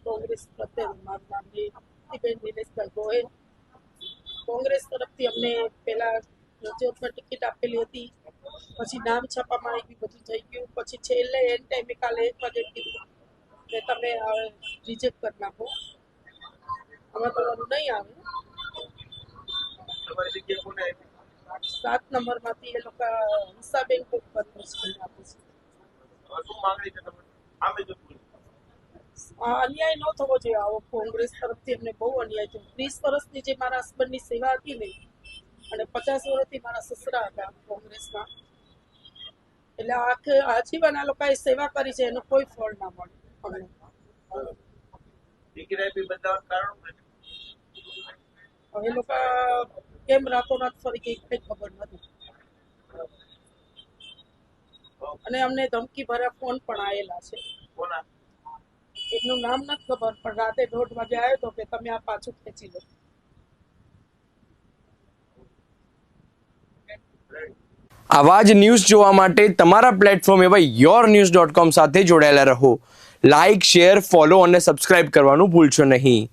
કોંગ્રેસ પ્રત્યે મારું નામ નીતિબેન દિનેશભાઈ ગોહિલ. કોંગ્રેસ તરફથી અમને પહેલા રજૂઆતમાં ટિકિટ આપેલી હતી, પછી નામ છાપવામાં આવી બધું થઈ ગયું, પછી છેલ્લે એન્ડ ટાઈમે કાલે 1 વાગે કીધું કે તમે રિજેક્ટ કરી નાખો, આમાં તમારું નહીં આવે. 7 નંબરમાંથી એ લોકો હિસાબેન કોક કરીને આપે છે. અન્યાય ન થવો જોઈએ આવો. કોંગ્રેસ તરફથી અમને બહુ અન્યાય થયો. 30 વર્ષની જે મારા હસબન્ડની સેવા હતી ને, અને 50 વર્ષથી મારા સસરા હતા કોંગ્રેસમાં, એટલે આજીવન આ લોકોએ સેવા કરી છે, એનું કોઈ ફળ ના મળે અમને. હવે લોકો કેમ રાતોરાત ફરી ગઈ કઈ ખબર નથી, અને અમને ધમકી ભર્યા ફોન પણ આવેલા છે. એમનું નામ નથી ખબર, પણ રાતે 1:30 વાગે આવ્યો તો કે તમે આ પાછું ખેંચી લો. આવા જ ન્યૂઝ જોવા માટે તમારા પ્લેટફોર્મ એવા yournews.com સાથે જોડાયેલા રહો. લાઇક, શેર, ફોલો અને સબસ્ક્રાઇબ કરવાનું ભૂલશો નહીં.